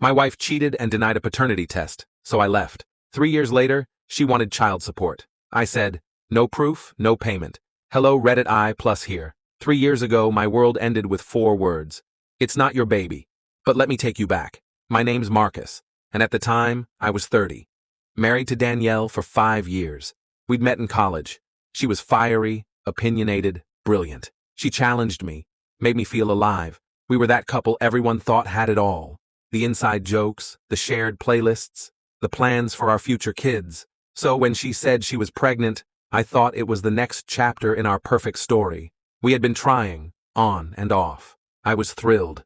My wife cheated and denied a paternity test, so I left. 3 years later, she wanted child support. I said, no proof, no payment. Hello Reddit I+ here. 3 years ago, my world ended with 4 words. It's not your baby. But let me take you back. My name's Marcus, and at the time, I was 30. Married to Danielle for 5 years. We'd met in college. She was fiery, opinionated, brilliant. She challenged me, made me feel alive. We were that couple everyone thought had it all. The inside jokes, the shared playlists, the plans for our future kids. So when she said she was pregnant, I thought it was the next chapter in our perfect story. We had been trying, on and off. I was thrilled.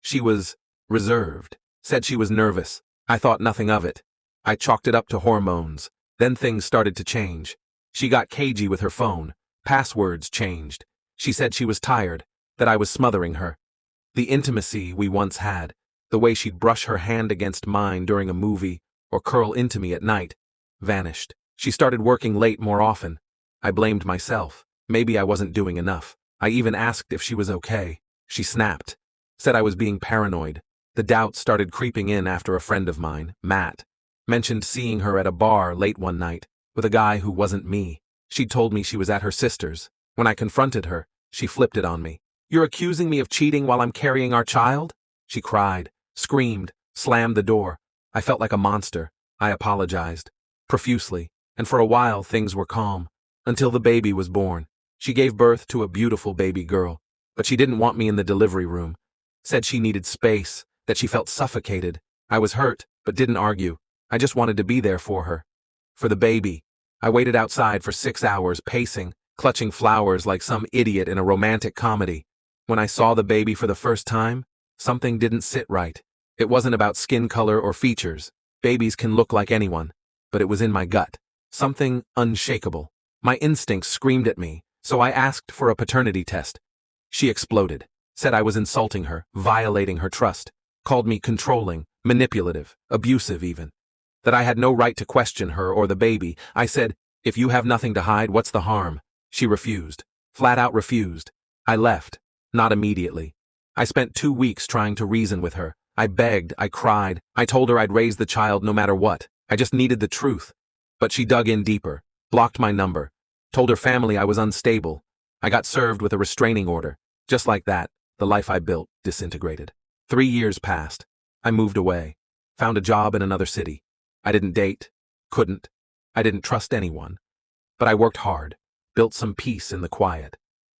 She was reserved, said she was nervous. I thought nothing of it. I chalked it up to hormones. Then things started to change. She got cagey with her phone. Passwords changed. She said she was tired, that I was smothering her. The intimacy we once had, the way she'd brush her hand against mine during a movie or curl into me at night, vanished. She started working late more often. I blamed myself. Maybe I wasn't doing enough. I even asked if she was okay. She snapped, said I was being paranoid. The doubt started creeping in after a friend of mine, Matt, mentioned seeing her at a bar late one night with a guy who wasn't me. She'd told me she was at her sister's. When I confronted her, she flipped it on me. You're accusing me of cheating while I'm carrying our child? She cried, screamed, slammed the door. I felt like a monster. I apologized, profusely, and for a while things were calm, until the baby was born. She gave birth to a beautiful baby girl, but she didn't want me in the delivery room. Said she needed space, that she felt suffocated. I was hurt, but didn't argue. I just wanted to be there for her. For the baby, I waited outside for 6 hours, pacing, clutching flowers like some idiot in a romantic comedy. When I saw the baby for the first time, something didn't sit right. It wasn't about skin color or features. Babies can look like anyone, but it was in my gut. Something unshakable. My instincts screamed at me, so I asked for a paternity test. She exploded, said I was insulting her, violating her trust, called me controlling, manipulative, abusive even. That I had no right to question her or the baby. I said, if you have nothing to hide, what's the harm? She refused, flat out refused. I left, not immediately. I spent 2 weeks trying to reason with her. I begged, I cried, I told her I'd raise the child no matter what. I just needed the truth. But she dug in deeper, blocked my number, told her family I was unstable. I got served with a restraining order. Just like that, the life I built disintegrated. 3 years passed. I moved away, found a job in another city. I didn't date, couldn't. I didn't trust anyone. But I worked hard, built some peace in the quiet.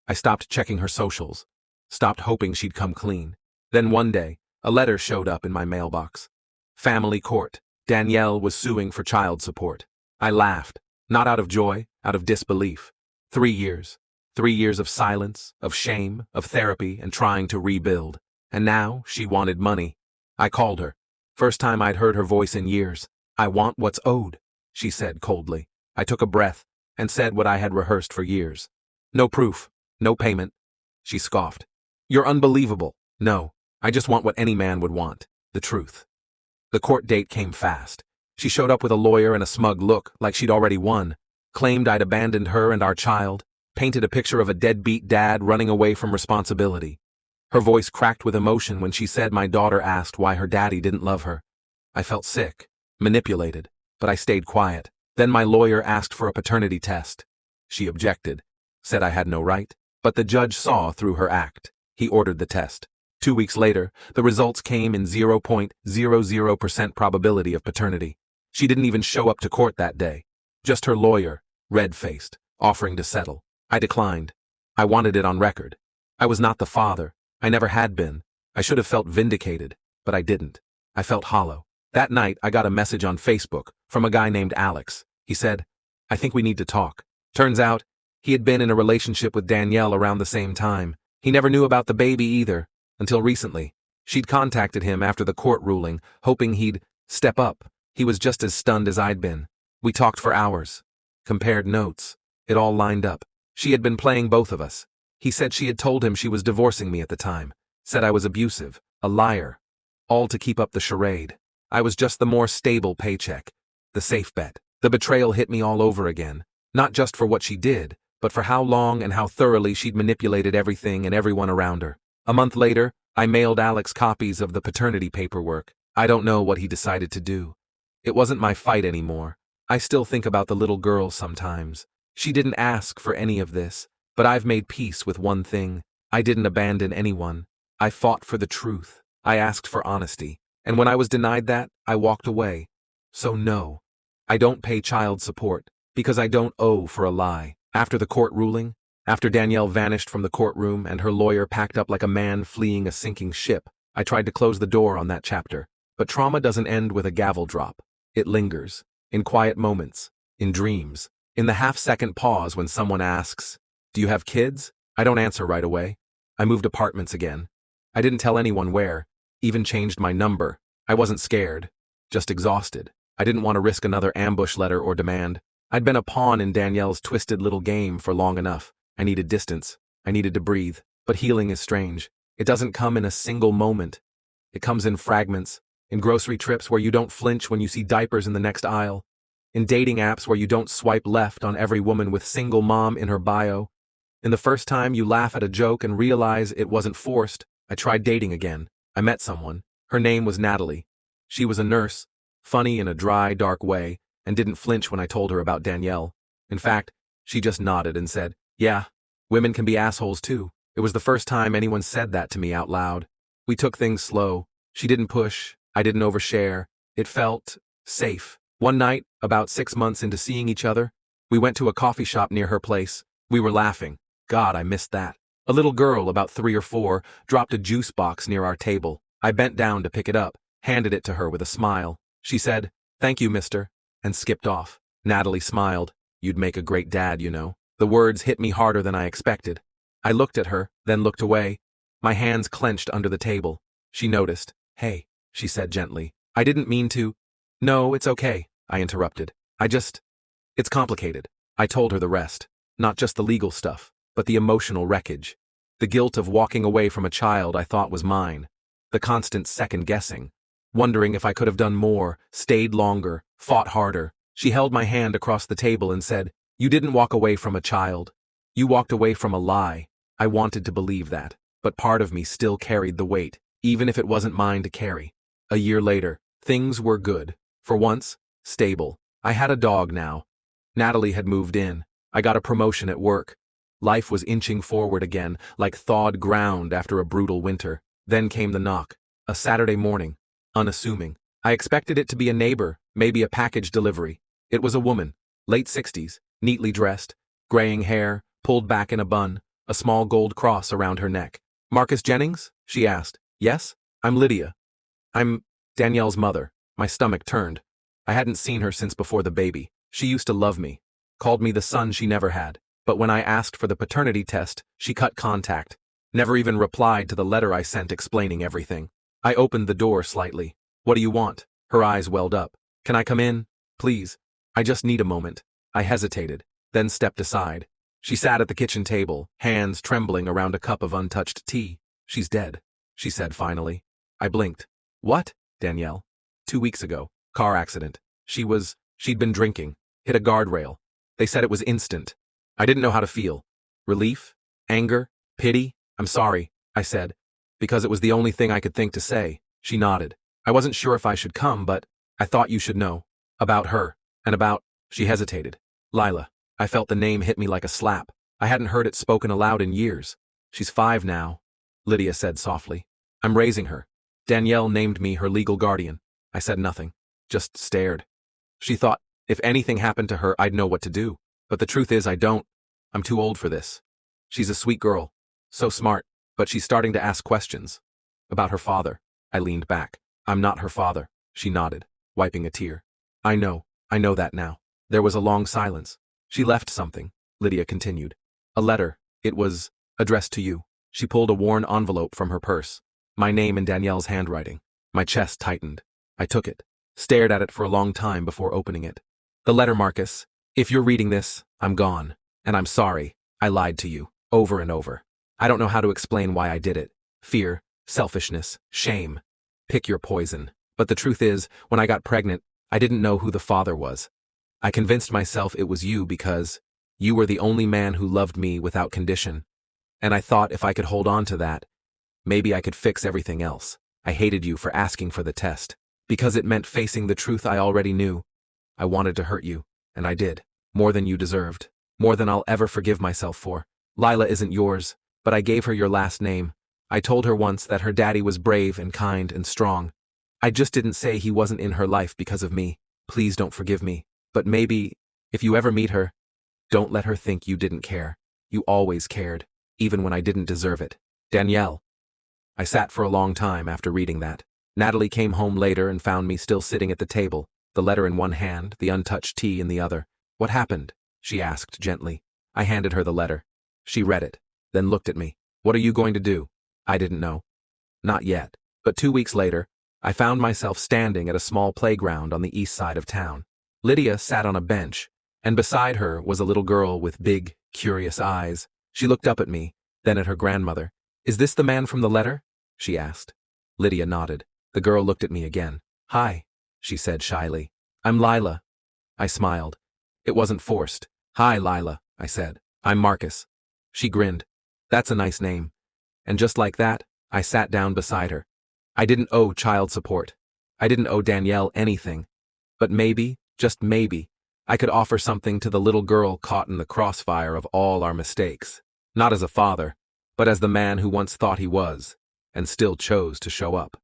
I stopped checking her socials, stopped hoping she'd come clean. Then one day, a letter showed up in my mailbox. Family court. Danielle was suing for child support. I laughed, not out of joy, out of disbelief. 3 years. 3 years of silence, of shame, of therapy, and trying to rebuild. And now, she wanted money. I called her. First time I'd heard her voice in years. I want what's owed, she said coldly. I took a breath and said what I had rehearsed for years. No proof, no payment. She scoffed. You're unbelievable. No, I just want what any man would want, the truth. The court date came fast. She showed up with a lawyer and a smug look, like she'd already won, claimed I'd abandoned her and our child, painted a picture of a deadbeat dad running away from responsibility. Her voice cracked with emotion when she said my daughter asked why her daddy didn't love her. I felt sick, manipulated, but I stayed quiet. Then my lawyer asked for a paternity test. She objected, said I had no right, but the judge saw through her act. He ordered the test. 2 weeks later, the results came in 0.00% probability of paternity. She didn't even show up to court that day. Just her lawyer, red-faced, offering to settle. I declined. I wanted it on record. I was not the father. I never had been. I should have felt vindicated, but I didn't. I felt hollow. That night, I got a message on Facebook from a guy named Alex. He said, I think we need to talk. Turns out, he had been in a relationship with Danielle around the same time. He never knew about the baby either, until recently. She'd contacted him after the court ruling, hoping he'd step up. He was just as stunned as I'd been. We talked for hours, compared notes. It all lined up. She had been playing both of us. He said she had told him she was divorcing me at the time, said I was abusive, a liar, all to keep up the charade. I was just the more stable paycheck, the safe bet. The betrayal hit me all over again, not just for what she did, but for how long and how thoroughly she'd manipulated everything and everyone around her. A month later, I mailed Alex copies of the paternity paperwork. I don't know what he decided to do. It wasn't my fight anymore. I still think about the little girl sometimes. She didn't ask for any of this, but I've made peace with one thing. I didn't abandon anyone. I fought for the truth. I asked for honesty. And when I was denied that, I walked away. So no, I don't pay child support, because I don't owe for a lie. After the court ruling, after Danielle vanished from the courtroom and her lawyer packed up like a man fleeing a sinking ship, I tried to close the door on that chapter. But trauma doesn't end with a gavel drop. It lingers, in quiet moments, in dreams, in the half-second pause when someone asks, "Do you have kids?" I don't answer right away. I moved apartments again. I didn't tell anyone where, even changed my number. I wasn't scared, just exhausted. I didn't want to risk another ambush letter or demand. I'd been a pawn in Danielle's twisted little game for long enough. I needed distance. I needed to breathe. But healing is strange. It doesn't come in a single moment. It comes in fragments, in grocery trips where you don't flinch when you see diapers in the next aisle, in dating apps where you don't swipe left on every woman with single mom in her bio, in the first time you laugh at a joke and realize it wasn't forced. I tried dating again. I met someone. Her name was Natalie. She was a nurse, funny in a dry, dark way, and didn't flinch when I told her about Danielle. In fact, she just nodded and said, "Yeah, women can be assholes too." It was the first time anyone said that to me out loud. We took things slow. She didn't push. I didn't overshare. It felt safe. One night, about 6 months into seeing each other, we went to a coffee shop near her place. We were laughing. God, I missed that. A little girl, about 3 or 4, dropped a juice box near our table. I bent down to pick it up, handed it to her with a smile. She said, "Thank you, mister," and skipped off. Natalie smiled. "You'd make a great dad, you know." The words hit me harder than I expected. I looked at her, then looked away. My hands clenched under the table. She noticed. "Hey," she said gently. "I didn't mean to." "No, it's okay," I interrupted. It's complicated." I told her the rest. Not just the legal stuff, but the emotional wreckage. The guilt of walking away from a child I thought was mine. The constant second-guessing. Wondering if I could have done more, stayed longer, fought harder. She held my hand across the table and said, "You didn't walk away from a child. You walked away from a lie." I wanted to believe that, but part of me still carried the weight, even if it wasn't mine to carry. A year later, things were good. For once, stable. I had a dog now. Natalie had moved in. I got a promotion at work. Life was inching forward again, like thawed ground after a brutal winter. Then came the knock. A Saturday morning. Unassuming. I expected it to be a neighbor, maybe a package delivery. It was a woman, late 60s, neatly dressed, graying hair, pulled back in a bun, a small gold cross around her neck. "Marcus Jennings?" she asked. "Yes, I'm Lydia. I'm Danielle's mother." My stomach turned. I hadn't seen her since before the baby. She used to love me, called me the son she never had. But when I asked for the paternity test, she cut contact. Never even replied to the letter I sent explaining everything. I opened the door slightly. "What do you want?" Her eyes welled up. "Can I come in? Please. I just need a moment." I hesitated, then stepped aside. She sat at the kitchen table, hands trembling around a cup of untouched tea. "She's dead," she said finally. I blinked. "What?" "Danielle. 2 weeks ago. Car accident. She'd been drinking. Hit a guardrail. They said it was instant." I didn't know how to feel. Relief? Anger? Pity? "I'm sorry," I said, because it was the only thing I could think to say. She nodded. "I wasn't sure if I should come, but I thought you should know. About her. And about—" She hesitated. "Lila." I felt the name hit me like a slap. I hadn't heard it spoken aloud in years. "She's 5 now," Lydia said softly. "I'm raising her. Danielle named me her legal guardian." I said nothing. Just stared. She thought, if anything happened to her, I'd know what to do. But the truth is I don't. I'm too old for this. She's a sweet girl. So smart. But she's starting to ask questions. About her father. I leaned back. "I'm not her father," she nodded, wiping a tear. I know that now." There was a long silence. "She left something," Lydia continued. "A letter. It was addressed to you." She pulled a worn envelope from her purse. My name in Danielle's handwriting. My chest tightened. I took it, stared at it for a long time before opening it. "The letter, Marcus. If you're reading this, I'm gone. And I'm sorry. I lied to you. Over and over. I don't know how to explain why I did it. Fear, selfishness, shame. Pick your poison. But the truth is, when I got pregnant, I didn't know who the father was. I convinced myself it was you because you were the only man who loved me without condition. And I thought if I could hold on to that, maybe I could fix everything else. I hated you for asking for the test. Because it meant facing the truth I already knew. I wanted to hurt you, and I did. More than you deserved. More than I'll ever forgive myself for. Lila isn't yours, but I gave her your last name. I told her once that her daddy was brave and kind and strong. I just didn't say he wasn't in her life because of me. Please don't forgive me. But maybe, if you ever meet her, don't let her think you didn't care. You always cared, even when I didn't deserve it. Danielle. I sat for a long time after reading that. Natalie came home later and found me still sitting at the table, the letter in one hand, the untouched tea in the other. What happened? She asked gently. I handed her the letter. She read it, then looked at me. What are you going to do? I didn't know. Not yet. But 2 weeks later, I found myself standing at a small playground on the east side of town. Lydia sat on a bench, and beside her was a little girl with big, curious eyes. She looked up at me, then at her grandmother. Is this the man from the letter? She asked. Lydia nodded. The girl looked at me again. Hi, she said shyly. I'm Lila. I smiled. It wasn't forced. Hi, Lila, I said. I'm Marcus. She grinned. That's a nice name. And just like that, I sat down beside her. I didn't owe child support. I didn't owe Danielle anything. But maybe, just maybe, I could offer something to the little girl caught in the crossfire of all our mistakes. Not as a father, but as the man who once thought he was, and still chose to show up.